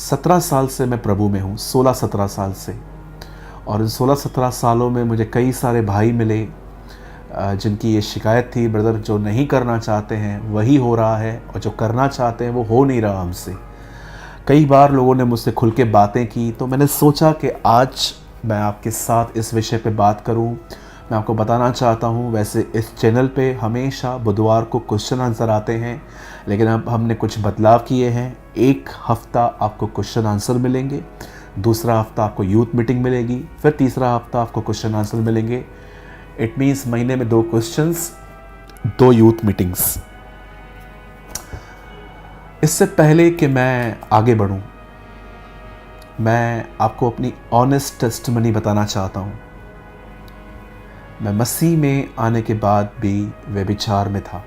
17 साल से मैं प्रभु में हूँ, 16-17 साल से। और इन 16-17 सालों में मुझे कई सारे भाई मिले जिनकी ये शिकायत थी, ब्रदर जो नहीं करना चाहते हैं वही हो रहा है, और जो करना चाहते हैं वो हो नहीं रहा हमसे। कई बार लोगों ने मुझसे खुल के बातें की, तो मैंने सोचा कि आज मैं आपके साथ इस विषय पे बात करूं। मैं आपको बताना चाहता हूं, वैसे इस चैनल पे हमेशा बुधवार को क्वेश्चन आंसर आते हैं, लेकिन अब हमने कुछ बदलाव किए हैं। एक हफ़्ता आपको क्वेश्चन आंसर मिलेंगे, दूसरा हफ्ता आपको यूथ मीटिंग मिलेगी, फिर तीसरा हफ्ता आपको क्वेश्चन आंसर मिलेंगे। इट मीन्स महीने में 2 क्वेश्चंस, 2 यूथ मीटिंग्स। इससे पहले कि मैं आगे बढ़ूं, मैं आपको अपनी ऑनेस्ट टेस्टिमनी बताना चाहता हूं। मैं मसीह में आने के बाद भी व्यभिचार में था।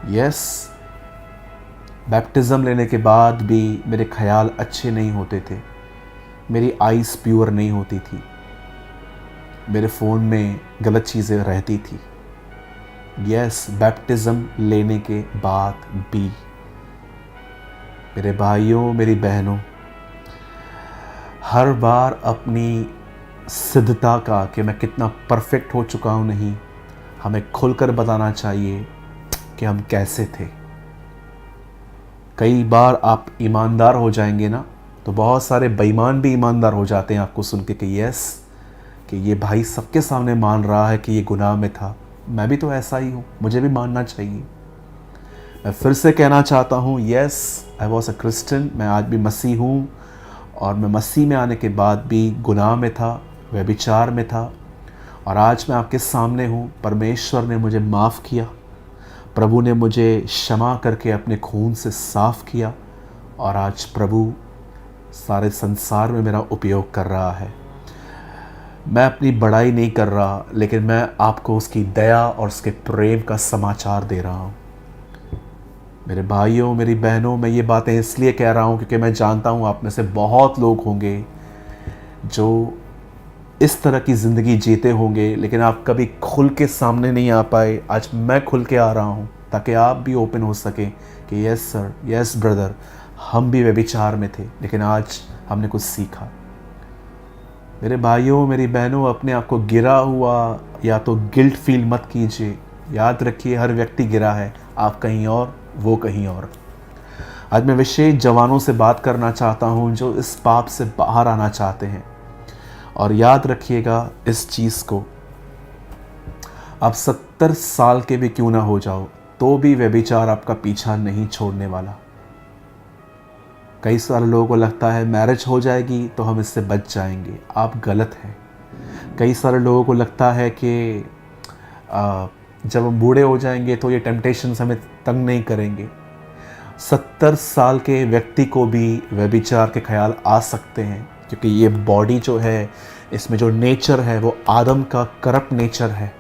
यस, बैप्टिज़्म लेने के बाद भी मेरे ख्याल अच्छे नहीं होते थे, मेरी आइज़ प्योर नहीं होती थी, मेरे फ़ोन में गलत चीज़ें रहती थी। यस, बैप्टिज़्म लेने के बाद भी। मेरे भाइयों, मेरी बहनों, हर बार अपनी सिद्धता का कि मैं कितना परफेक्ट हो चुका हूँ नहीं, हमें खुलकर बताना चाहिए कि हम कैसे थे। कई बार आप ईमानदार हो जाएंगे ना, तो बहुत सारे बेईमान भी ईमानदार हो जाते हैं आपको सुन के कि यस, कि ये भाई सबके सामने मान रहा है कि ये गुनाह में था, मैं भी तो ऐसा ही हूँ, मुझे भी मानना चाहिए। मैं फिर से कहना चाहता हूँ, yes, I was a Christian, मैं आज भी मसीह हूँ, और मैं मसीह में आने के बाद भी गुनाह में था, व्यभिचार में था, और आज मैं आपके सामने हूँ। परमेश्वर ने मुझे माफ़ किया, प्रभु ने मुझे क्षमा करके अपने खून से साफ़ किया, और आज प्रभु सारे संसार में मेरा उपयोग कर रहा है। मैं अपनी बड़ाई नहीं कर रहा, लेकिन मैं आपको उसकी दया और उसके प्रेम का समाचार दे रहा हूँ। मेरे भाइयों, मेरी बहनों, मैं ये बातें इसलिए कह रहा हूँ क्योंकि मैं जानता हूँ आप में से बहुत लोग होंगे जो इस तरह की ज़िंदगी जीते होंगे, लेकिन आप कभी खुल के सामने नहीं आ पाए। आज मैं खुल के आ रहा हूँ ताकि आप भी ओपन हो सकें कि यस सर, यस ब्रदर, हम भी व्यभिचार में थे, लेकिन आज हमने कुछ सीखा। मेरे भाइयों, मेरी बहनों, अपने आप को गिरा हुआ या तो गिल्ट फील मत कीजिए। याद रखिए, हर व्यक्ति गिरा है, आप कहीं और, वो कहीं और। आज मैं विशेष जवानों से बात करना चाहता हूं जो इस पाप से बाहर आना चाहते हैं। और याद रखिएगा इस चीज़ को, आप 70 साल के भी क्यों ना हो जाओ, तो भी व्यभिचार आपका पीछा नहीं छोड़ने वाला। कई सारे लोगों को लगता है मैरिज हो जाएगी तो हम इससे बच जाएंगे, आप गलत हैं। कई सारे लोगों को लगता है कि जब हम बूढ़े हो जाएंगे तो ये टेम्पटेशंस हमें तंग नहीं करेंगे। 70 साल के व्यक्ति को भी व्यभिचार के ख्याल आ सकते हैं, क्योंकि ये बॉडी जो है, इसमें जो नेचर है वो आदम का करप्ट नेचर है,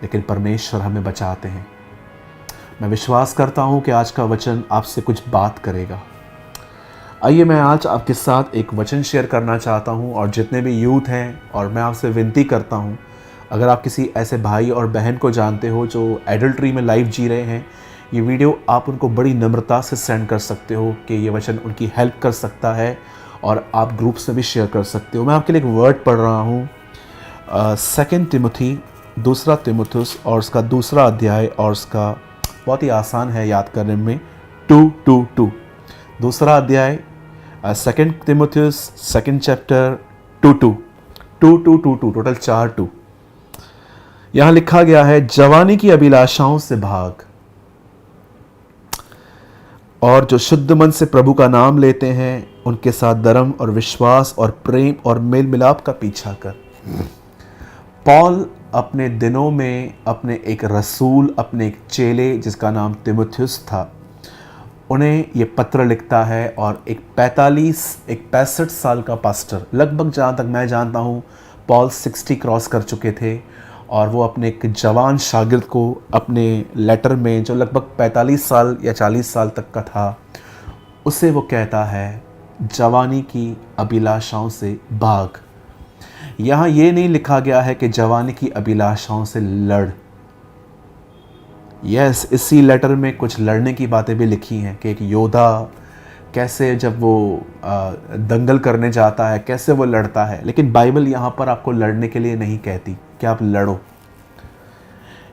लेकिन परमेश्वर हमें बचाते हैं। मैं विश्वास करता हूँ कि आज का वचन आपसे कुछ बात करेगा। आइए, मैं आज आपके साथ एक वचन शेयर करना चाहता हूँ, और जितने भी यूथ हैं, और मैं आपसे विनती करता हूँ, अगर आप किसी ऐसे भाई और बहन को जानते हो जो एडल्ट्री में लाइफ जी रहे हैं, ये वीडियो आप उनको बड़ी नम्रता से सेंड कर सकते हो कि ये वचन उनकी हेल्प कर सकता है, और आप ग्रुप्स में भी शेयर कर सकते हो। मैं आपके लिए एक वर्ड पढ़ रहा हूँ, 2 तिमुथी, 2 तिमुथुस और उसका 2 अध्याय, और उसका बहुत ही आसान है याद करने में, 2:2:2। 2 अध्याय 2 तिमुथुस 2 चैप्टर 2:2, टोटल 4 2। यहाँ लिखा गया है, जवानी की अभिलाषाओं से भाग, और जो शुद्ध मन से प्रभु का नाम लेते हैं उनके साथ धर्म और विश्वास और प्रेम और मेल मिलाप का पीछा कर। पॉल अपने दिनों में अपने एक रसूल, अपने एक चेले जिसका नाम तिमुथियुस था, उन्हें ये पत्र लिखता है, और एक 65 साल का पास्टर, लगभग जहाँ तक मैं जानता हूँ पॉल 60 क्रॉस कर चुके थे, और वो अपने एक जवान शागिर्द को अपने लेटर में, जो लगभग 45 साल या 40 साल तक का था, उसे वो कहता है जवानी की अभिलाषाओं से भाग। यहाँ ये नहीं लिखा गया है कि जवानी की अभिलाषाओं से लड़। यस, इसी लेटर में कुछ लड़ने की बातें भी लिखी हैं कि एक योद्धा कैसे जब वो दंगल करने जाता है, कैसे वो लड़ता है। लेकिन बाइबल यहाँ पर आपको लड़ने के लिए नहीं कहती कि आप लड़ो।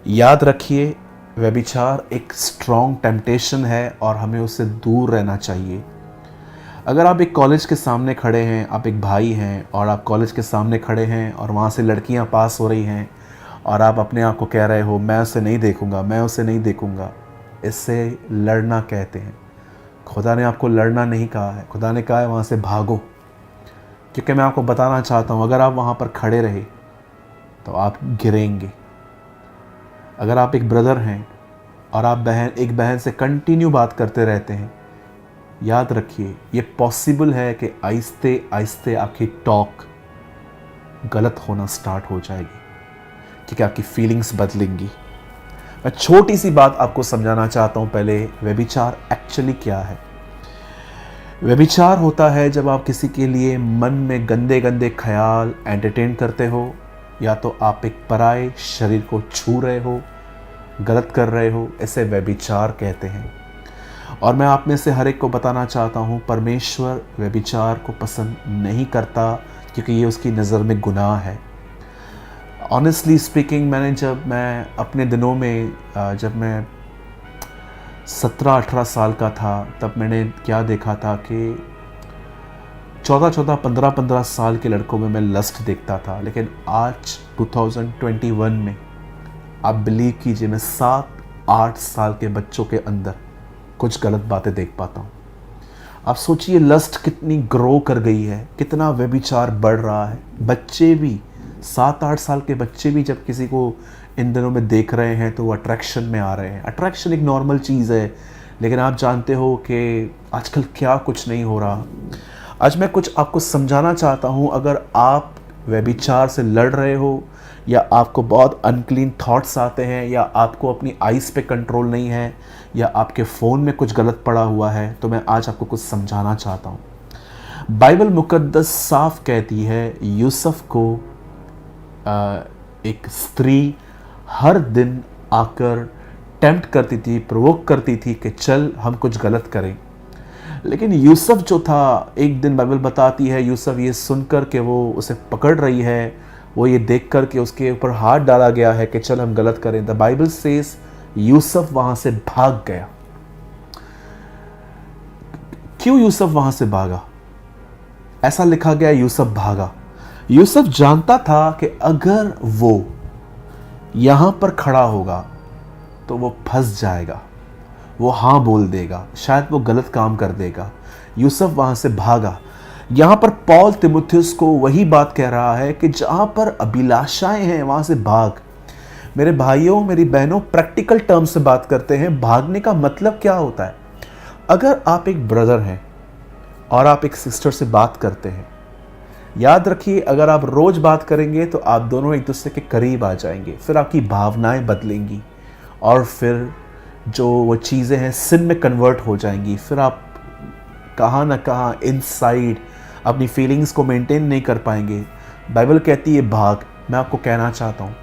याद रखिए, व्यभिचार एक स्ट्रॉन्ग टेम्पटेशन है और हमें उससे दूर रहना चाहिए। अगर आप एक कॉलेज के सामने खड़े हैं, आप एक भाई हैं और आप कॉलेज के सामने खड़े हैं और वहाँ से लड़कियाँ पास हो रही हैं और आप अपने आप को कह रहे हो मैं उसे नहीं देखूँगा, मैं उसे नहीं देखूँगा, इससे लड़ना कहते हैं। खुदा ने आपको लड़ना नहीं कहा है, खुदा ने कहा है वहाँ से भागो। क्योंकि मैं आपको बताना चाहता हूँ, अगर आप वहाँ पर खड़े रहे तो आप गिरेंगे। अगर आप एक ब्रदर हैं और आप एक बहन से कंटिन्यू बात करते रहते हैं, याद रखिए ये पॉसिबल है कि आहिस्ते आहिस्ते आपकी टॉक गलत होना स्टार्ट हो जाएगी, क्योंकि आपकी फीलिंग्स बदलेंगी। मैं छोटी सी बात आपको समझाना चाहता हूँ पहले, व्यभिचार एक्चुअली क्या है। व्यभिचार होता है जब आप किसी के लिए मन में गंदे गंदे ख्याल एंटरटेन करते हो, या तो आप एक पराये शरीर को छू रहे हो, गलत कर रहे हो, इसे व्यभिचार कहते हैं। और मैं आप में से हर एक को बताना चाहता हूँ, परमेश्वर व्यभिचार को पसंद नहीं करता, क्योंकि ये उसकी नज़र में गुनाह है। ऑनेस्टली स्पीकिंग, जब मैं अपने दिनों में जब मैं 17-18 साल का था, तब मैंने क्या देखा था कि 14-14, 15-15 साल के लड़कों में मैं लस्ट देखता था। लेकिन आज 2021 में आप बिलीव कीजिए, मैं 7-8 साल के बच्चों के अंदर कुछ गलत बातें देख पाता हूँ। आप सोचिए लस्ट कितनी ग्रो कर गई है, कितना व्यभिचार बढ़ रहा है। बच्चे भी, 7-8 साल के बच्चे भी जब किसी को इन दिनों में देख रहे हैं तो वो अट्रैक्शन में आ रहे हैं। अट्रैक्शन एक नॉर्मल चीज़ है, लेकिन आप जानते हो कि आजकल क्या कुछ नहीं हो रहा। आज मैं कुछ आपको समझाना चाहता हूँ। अगर आप व्यभिचार से लड़ रहे हो, या आपको बहुत अनक्लीन थॉट्स आते हैं, या आपको अपनी आइज़ पे कंट्रोल नहीं है, या आपके फ़ोन में कुछ गलत पड़ा हुआ है, तो मैं आज आपको कुछ समझाना चाहता हूँ। बाइबल मुकद्दस साफ कहती है, यूसुफ को एक स्त्री हर दिन आकर टेम्प्ट करती थी, प्रोवोक करती थी कि चल हम कुछ गलत करें। लेकिन यूसुफ जो था, एक दिन बाइबल बताती है, यूसुफ ये सुनकर कि वो उसे पकड़ रही है, वो ये देख कर के उसके ऊपर हाथ डाला गया है कि चल हम गलत करें, द बाइबल सेज यूसुफ वहाँ से भाग गया। क्यों यूसुफ वहाँ से भागा? ऐसा लिखा गया, यूसुफ भागा। यूसुफ जानता था कि अगर वो यहाँ पर खड़ा होगा तो वो फंस जाएगा, वो हाँ बोल देगा, शायद वो गलत काम कर देगा। यूसुफ वहाँ से भागा। यहाँ पर पौल तिमुथियुस को वही बात कह रहा है कि जहाँ पर अभिलाषाएं हैं वहाँ से भाग। मेरे भाइयों, मेरी बहनों, प्रैक्टिकल टर्म से बात करते हैं। भागने का मतलब क्या होता है? अगर आप एक ब्रदर हैं और आप एक सिस्टर से बात करते हैं, याद रखिए अगर आप रोज़ बात करेंगे तो आप दोनों एक दूसरे के करीब आ जाएंगे, फिर आपकी भावनाएं बदलेंगी और फिर जो वो चीज़ें हैं सिन में कन्वर्ट हो जाएंगी। फिर आप कहाँ ना कहाँ इनसाइड अपनी फीलिंग्स को मेंटेन नहीं कर पाएंगे। बाइबल कहती है भाग। मैं आपको कहना चाहता हूँ,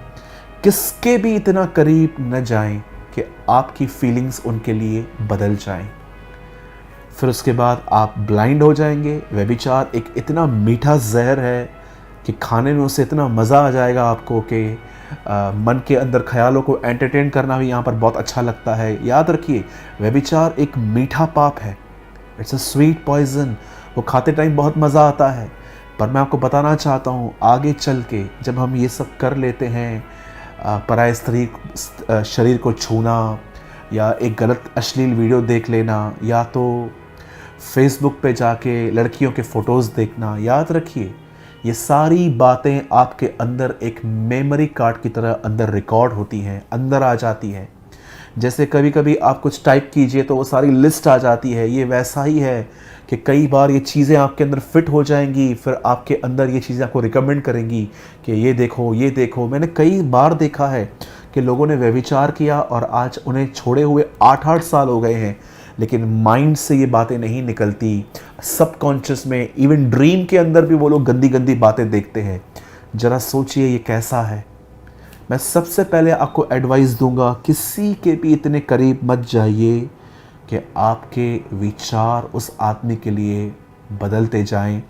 किसके भी इतना करीब न जाएं कि आपकी फीलिंग्स उनके लिए बदल जाएं। फिर उसके बाद आप ब्लाइंड हो जाएंगे। व्यभिचार एक इतना मीठा जहर है कि खाने में उसे इतना मज़ा आ जाएगा आपको कि मन के अंदर ख्यालों को एंटरटेन करना भी यहाँ पर बहुत अच्छा लगता है। याद रखिए, व्यभिचार एक मीठा पाप है। It's a sweet poison. वो खाते टाइम बहुत मज़ा आता है, पर मैं आपको बताना चाहता हूँ आगे चल के जब हम ये सब कर लेते हैं, पराये स्त्री शरीर को छूना, या एक गलत अश्लील वीडियो देख लेना, या तो फेसबुक पे जाके लड़कियों के फ़ोटोज़ देखना, याद रखिए ये सारी बातें आपके अंदर एक मेमोरी कार्ड की तरह अंदर रिकॉर्ड होती हैं, अंदर आ जाती हैं। जैसे कभी कभी आप कुछ टाइप कीजिए तो वो सारी लिस्ट आ जाती है। ये वैसा ही है कि कई बार ये चीज़ें आपके अंदर फिट हो जाएंगी, फिर आपके अंदर ये चीज़ें आपको रिकमेंड करेंगी कि ये देखो, ये देखो। मैंने कई बार देखा है कि लोगों ने व्यभिचार किया और आज उन्हें छोड़े हुए 8-8 साल हो गए हैं, लेकिन माइंड से ये बातें नहीं निकलती। सबकॉन्शियस में, इवन ड्रीम के अंदर भी वो लोग गंदी गंदी बातें देखते हैं। ज़रा सोचिए ये कैसा है। मैं सबसे पहले आपको एडवाइस दूंगा, किसी के भी इतने करीब मत जाइए कि आपके विचार उस आदमी के लिए बदलते जाएं।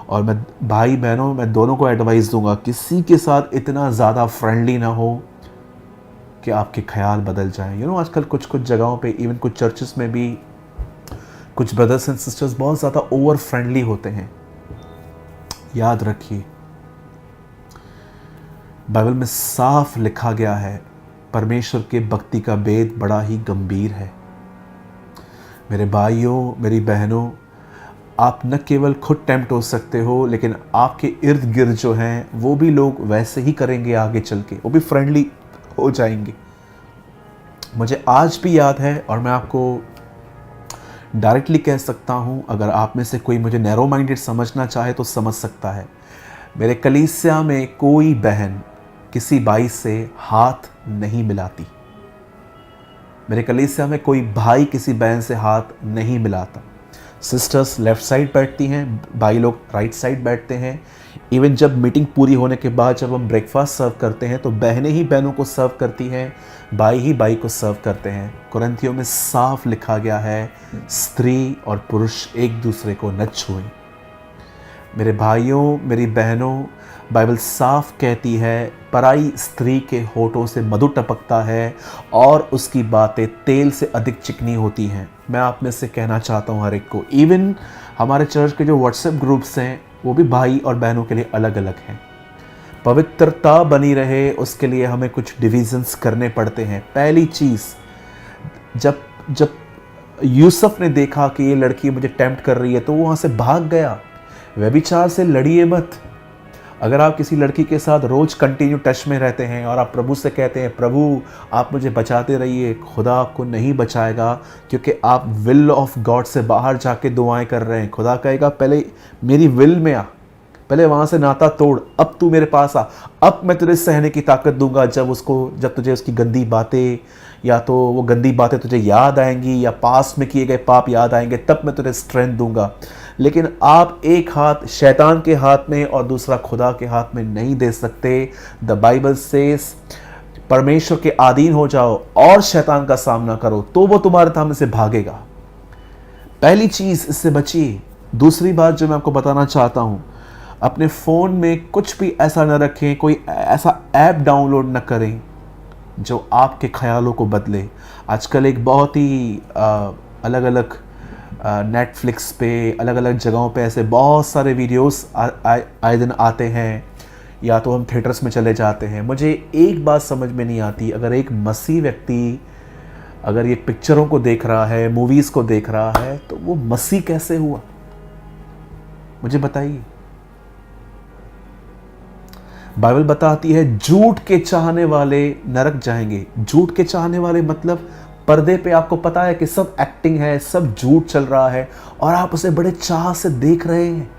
और मैं भाई बहनों, मैं दोनों को एडवाइस दूंगा, किसी के साथ इतना ज़्यादा फ्रेंडली ना हो कि आपके ख्याल बदल जाएं। आजकल कुछ कुछ जगहों पे, इवन कुछ चर्चेस में भी कुछ ब्रदर्स एंड सिस्टर्स बहुत ज़्यादा ओवर फ्रेंडली होते हैं। याद रखिए, बाइबल में साफ लिखा गया है, परमेश्वर के भक्ति का भेद बड़ा ही गंभीर है। मेरे भाइयों, मेरी बहनों, आप न केवल खुद टेम्प्ट हो सकते हो, लेकिन आपके इर्द गिर्द जो हैं वो भी लोग वैसे ही करेंगे आगे चल के, वो भी फ्रेंडली हो जाएंगे। मुझे आज भी याद है, और मैं आपको डायरेक्टली कह सकता हूँ, अगर आप में से कोई मुझे नैरो माइंडेड समझना चाहे तो समझ सकता है। मेरे कलीसिया में कोई बहन किसी भाई से हाथ नहीं मिलाती। मेरे कलीसिया में कोई भाई किसी बहन से हाथ नहीं मिलाता। सिस्टर्स लेफ़्ट साइड बैठती हैं, भाई लोग राइट साइड बैठते हैं। इवन जब मीटिंग पूरी होने के बाद जब हम ब्रेकफास्ट सर्व करते हैं तो बहनें ही बहनों को सर्व करती हैं, भाई ही भाई को सर्व करते हैं। कुरिन्थियों में साफ लिखा गया है, स्त्री और पुरुष एक दूसरे को न छुएं। मेरे भाइयों, मेरी बहनों, बाइबल साफ कहती है, पराई स्त्री के होठों से मधु टपकता है और उसकी बातें तेल से अधिक चिकनी होती हैं। मैं आप में से कहना चाहता हूँ हर एक को, इवन हमारे चर्च के जो व्हाट्सएप ग्रुप्स हैं वो भी भाई और बहनों के लिए अलग अलग हैं। पवित्रता बनी रहे उसके लिए हमें कुछ डिविजन्स करने पड़ते हैं। पहली चीज़, जब यूसुफ ने देखा कि ये लड़की मुझे टेम्प्ट कर रही है तो वो वहाँ से भाग गया। व्यभिचार से लड़िए मत। अगर आप किसी लड़की के साथ रोज़ कंटिन्यू टच में रहते हैं और आप प्रभु से कहते हैं, प्रभु आप मुझे बचाते रहिए, खुदा आपको नहीं बचाएगा, क्योंकि आप विल ऑफ गॉड से बाहर जाके दुआएं कर रहे हैं। खुदा कहेगा पहले मेरी विल में आ, पहले वहाँ से नाता तोड़, अब तू मेरे पास आ, अब मैं तुझे सहने की ताकत दूंगा। जब तुझे उसकी गंदी बातें, या तो वो गंदी बातें तुझे याद आएंगी या पास में किए गए पाप याद आएंगे, तब मैं तुझे स्ट्रेंथ दूंगा। लेकिन आप एक हाथ शैतान के हाथ में और दूसरा खुदा के हाथ में नहीं दे सकते। द बाइबल सेज, परमेश्वर के अधीन हो जाओ और शैतान का सामना करो तो वो तुम्हारे सामने से भागेगा। पहली चीज़, इससे बचिए। दूसरी बात जो मैं आपको बताना चाहता हूँ, अपने फ़ोन में कुछ भी ऐसा न रखें, कोई ऐसा ऐप डाउनलोड न करें जो आपके ख्यालों को बदले। आजकल एक बहुत ही अलग अलग नेटफ्लिक्स पे, अलग अलग जगहों पे ऐसे बहुत सारे वीडियोस आए दिन आते हैं, या तो हम थिएटर्स में चले जाते हैं। मुझे एक बात समझ में नहीं आती, अगर एक मसीह व्यक्ति अगर ये पिक्चरों को देख रहा है, मूवीज़ को देख रहा है, तो वो मसीह कैसे हुआ? मुझे बताइए। बाइबल बताती है झूठ के चाहने वाले नरक जाएंगे। झूठ के चाहने वाले मतलब पर्दे पे आपको पता है कि सब एक्टिंग है, सब झूठ चल रहा है और आप उसे बड़े चाह से देख रहे हैं।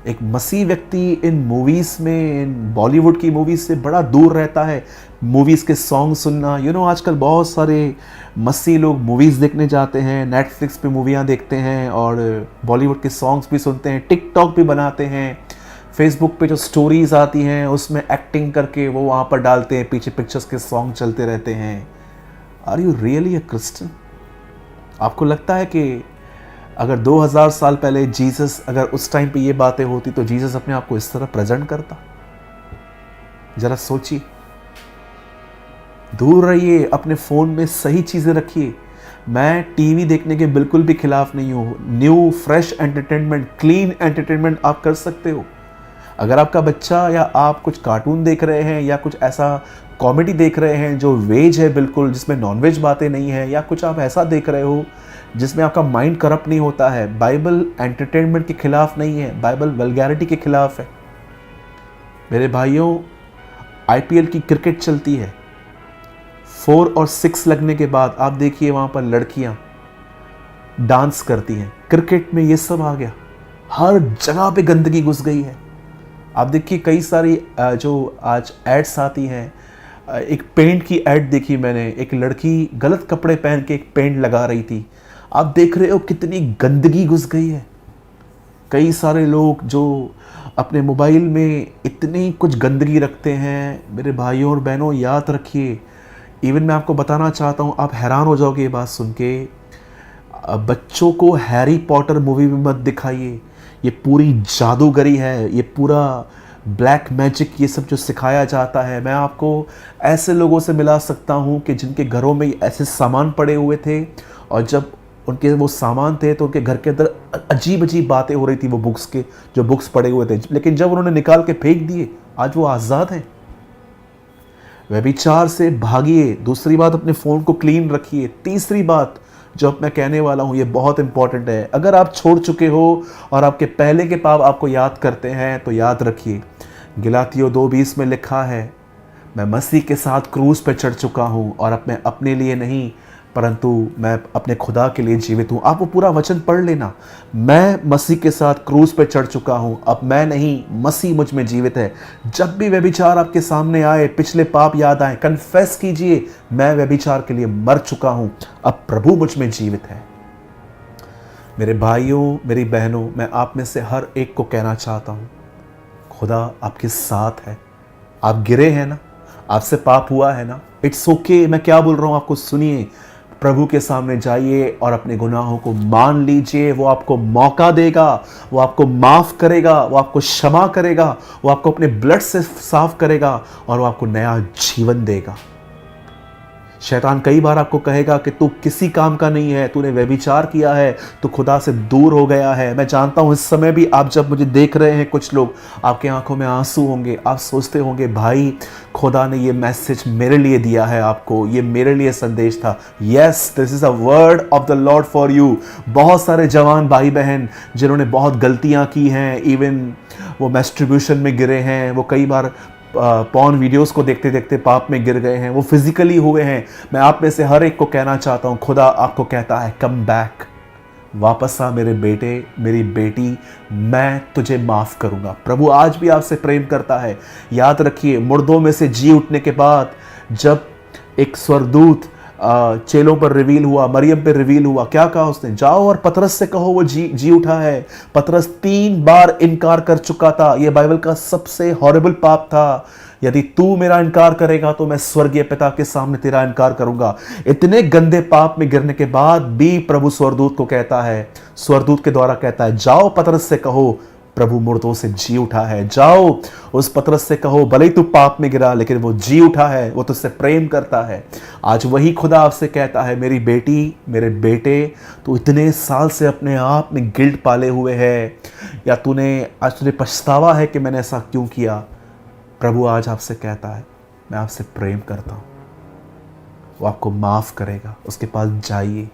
एक मसीह व्यक्ति इन मूवीज़ में, इन बॉलीवुड की मूवीज़ से बड़ा दूर रहता है। मूवीज़ के सॉन्ग सुनना, आजकल बहुत सारे मसीह लोग मूवीज़ देखने जाते हैं, नेटफ्लिक्स पे मूवियाँ देखते हैं और बॉलीवुड के सॉन्ग्स भी सुनते हैं, टिकटॉक भी बनाते हैं, फेसबुक पे जो स्टोरीज़ आती हैं उसमें एक्टिंग करके वो वहाँ पर डालते हैं, पीछे पिक्चर्स के सॉन्ग चलते रहते हैं। Are you really a Christian? आपको लगता है कि अगर 2000 साल पहले जीसस, अगर उस टाइम पे ये बातें होती तो जीसस अपने आप को इस तरह प्रेजेंट करता? जरा सोचिए। दूर रहिए, अपने फ़ोन में सही चीज़ें रखिए। मैं टीवी देखने के बिल्कुल भी खिलाफ नहीं हूँ। New fresh entertainment, clean entertainment आप कर सकते हो। अगर आपका बच्चा या आप कुछ कार्टून देख रहे हैं या कुछ ऐसा कॉमेडी देख रहे हैं जो वेज है बिल्कुल, जिसमें नॉनवेज बातें नहीं है, या कुछ आप ऐसा देख रहे हो जिसमें आपका माइंड करप्ट नहीं होता है, बाइबल एंटरटेनमेंट के खिलाफ नहीं है, बाइबल वल्गैरिटी के खिलाफ है। मेरे भाइयों, आईपीएल की क्रिकेट चलती है, 4 और 6 लगने के बाद आप देखिए वहाँ पर लड़कियाँ डांस करती हैं। क्रिकेट में ये सब आ गया, हर जगह पे गंदगी घुस गई है। आप देखिए कई सारी जो आज एड्स आती हैं, एक पेंट की ऐड देखी मैंने, एक लड़की गलत कपड़े पहन के एक पेंट लगा रही थी। आप देख रहे हो कितनी गंदगी घुस गई है। कई सारे लोग जो अपने मोबाइल में इतनी कुछ गंदगी रखते हैं। मेरे भाइयों और बहनों, याद रखिए, इवन मैं आपको बताना चाहता हूँ, आप हैरान हो जाओगे ये बात सुन के, बच्चों को हैरी पॉटर मूवी में मत दिखाइए। ये पूरी जादूगरी है, ये पूरा ब्लैक मैजिक, ये सब जो सिखाया जाता है। मैं आपको ऐसे लोगों से मिला सकता हूँ कि जिनके घरों में ऐसे सामान पड़े हुए थे, और जब उनके वो सामान थे तो उनके घर के अंदर अजीब अजीब बातें हो रही थी वो बुक्स के, जो बुक्स पड़े हुए थे, लेकिन जब उन्होंने निकाल के फेंक दिए आज वो आज़ाद हैं। व्यभिचार से भागिए। दूसरी बात, अपने फ़ोन को क्लीन रखिए। तीसरी बात जो अब मैं कहने वाला हूँ ये बहुत इंपॉर्टेंट है। अगर आप छोड़ चुके हो और आपके पहले के पाप आपको याद करते हैं तो याद रखिए, गलातियों 2:20 में लिखा है, मैं मसीह के साथ क्रूस पर चढ़ चुका हूँ और अब मैं अपने लिए नहीं परंतु मैं अपने खुदा के लिए जीवित हूँ। आप वो पूरा वचन पढ़ लेना। मैं मसीह के साथ क्रूस पर चढ़ चुका हूँ, अब मैं नहीं, मसीह मुझ में जीवित है। जब भी व्यभिचार आपके सामने आए, पिछले पाप याद आए, कन्फेस कीजिए, मैं व्यभिचार के लिए मर चुका हूँ, अब प्रभु मुझ में जीवित है। मेरे भाइयों, मेरी बहनों, मैं आप में से हर एक को कहना चाहता हूँ, खुदा आपके साथ है। आप गिरे हैं ना, आपसे पाप हुआ है ना, इट्स ओके। मैं क्या बोल रहा हूँ आपको सुनिए। प्रभु के सामने जाइए और अपने गुनाहों को मान लीजिए। वो आपको मौका देगा, वो आपको माफ़ करेगा, वो आपको क्षमा करेगा, वो आपको अपने ब्लड से साफ करेगा और वो आपको नया जीवन देगा। शैतान कई बार आपको कहेगा कि तू किसी काम का नहीं है, तूने व्यभिचार किया है, तू खुदा से दूर हो गया है। मैं जानता हूँ इस समय भी आप जब मुझे देख रहे हैं, कुछ लोग, आपके आंखों में आंसू होंगे। आप सोचते होंगे, भाई खुदा ने ये मैसेज मेरे लिए दिया है, आपको ये मेरे लिए संदेश था। Yes, this is a word of the Lord for you. बहुत सारे जवान भाई बहन जिन्होंने बहुत गलतियाँ की हैं, इवन वो मैस्ट्रिब्यूशन में गिरे हैं, वो कई बार पॉर्न वीडियोस को देखते देखते पाप में गिर गए हैं, वो फिजिकली हुए हैं। मैं आप में से हर एक को कहना चाहता हूँ, खुदा आपको कहता है, कम बैक, वापस आ मेरे बेटे, मेरी बेटी, मैं तुझे माफ़ करूँगा। प्रभु आज भी आपसे प्रेम करता है। याद रखिए, मुर्दों में से जी उठने के बाद जब एक स्वर्गदूत चेलों पर रिवील हुआ, मरियम पर रिवील हुआ, क्या कहा उसने? जाओ और पतरस से कहो वो जी उठा है। पतरस 3 बार इनकार कर चुका था। यह बाइबल का सबसे हॉरिबल पाप था। यदि तू मेरा इनकार करेगा तो मैं स्वर्गीय पिता के सामने तेरा इनकार करूंगा। इतने गंदे पाप में गिरने के बाद भी प्रभु स्वर्गदूत को कहता है, स्वर्गदूत के द्वारा कहता है, जाओ पतरस से कहो प्रभु मुर्दों से जी उठा है। जाओ उस पतरस से कहो, भले ही तू पाप में गिरा लेकिन वो जी उठा है, वो तुझसे प्रेम करता है। आज वही खुदा आपसे कहता है, मेरी बेटी, मेरे बेटे, तू इतने साल से अपने आप में गिल्ट पाले हुए है, या आज तुझे पछतावा है कि मैंने ऐसा क्यों किया। प्रभु आज आपसे कहता है, मैं आपसे प्रेम करता हूँ, वो आपको माफ़ करेगा। उसके पास जाइए।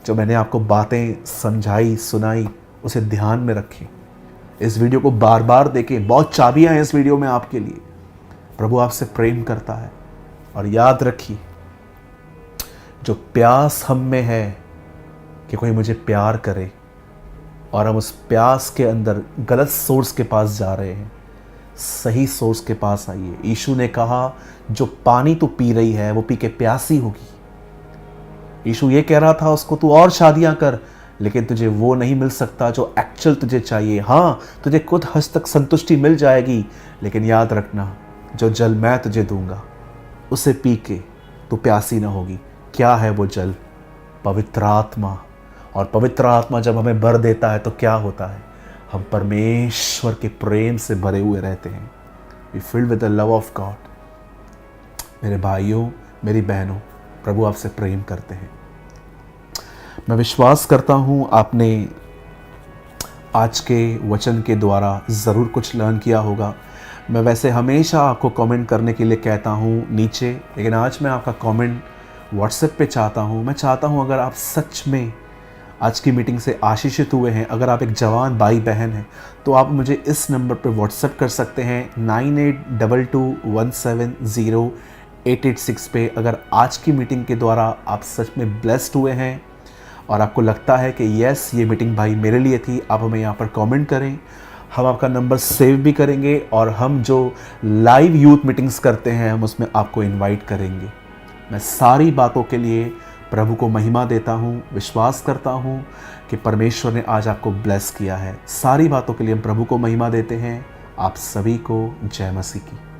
जो मैंने आपको बातें समझाई, सुनाई, उसे ध्यान में रखें। इस वीडियो को बार बार देखें। बहुत चाबियां हैं इस वीडियो में आपके लिए। प्रभु आपसे प्रेम करता है। और याद रखिए, जो प्यास हम में है कि कोई मुझे प्यार करे, और हम उस प्यास के अंदर गलत सोर्स के पास जा रहे हैं, सही सोर्स के पास आइए। यीशु ने कहा, जो पानी तू पी रही है वो पी के प्यासी होगी। यीशु ये कह रहा था उसको, तू और शादियां कर, लेकिन तुझे वो नहीं मिल सकता जो एक्चुअल तुझे चाहिए। हाँ, तुझे खुद हद तक संतुष्टि मिल जाएगी, लेकिन याद रखना, जो जल मैं तुझे दूंगा उसे पी के तू प्यासी ना होगी। क्या है वो जल? पवित्र आत्मा। और पवित्र आत्मा जब हमें भर देता है तो क्या होता है? हम परमेश्वर के प्रेम से भरे हुए रहते हैं। We filled with the love of God. मेरे भाइयों, मेरी बहनों, प्रभु आपसे प्रेम करते हैं। मैं विश्वास करता हूँ आपने आज के वचन के द्वारा ज़रूर कुछ लर्न किया होगा। मैं वैसे हमेशा आपको कमेंट करने के लिए कहता हूँ नीचे, लेकिन आज मैं आपका कमेंट व्हाट्सएप पे चाहता हूँ। मैं चाहता हूँ अगर आप सच में आज की मीटिंग से आशीषित हुए हैं, अगर आप एक जवान भाई बहन हैं, तो आप मुझे इस नंबर पर व्हाट्सएप कर सकते हैं 9822170886 पे। अगर आज की मीटिंग के द्वारा आप सच में ब्लेस्ड हुए हैं और आपको लगता है कि यस, ये मीटिंग भाई मेरे लिए थी, आप हमें यहाँ पर कमेंट करें। हम आपका नंबर सेव भी करेंगे और हम जो लाइव यूथ मीटिंग्स करते हैं हम उसमें आपको इनवाइट करेंगे। मैं सारी बातों के लिए प्रभु को महिमा देता हूँ। विश्वास करता हूँ कि परमेश्वर ने आज आपको ब्लेस किया है। सारी बातों के लिए हम प्रभु को महिमा देते हैं। आप सभी को जय मसीह की।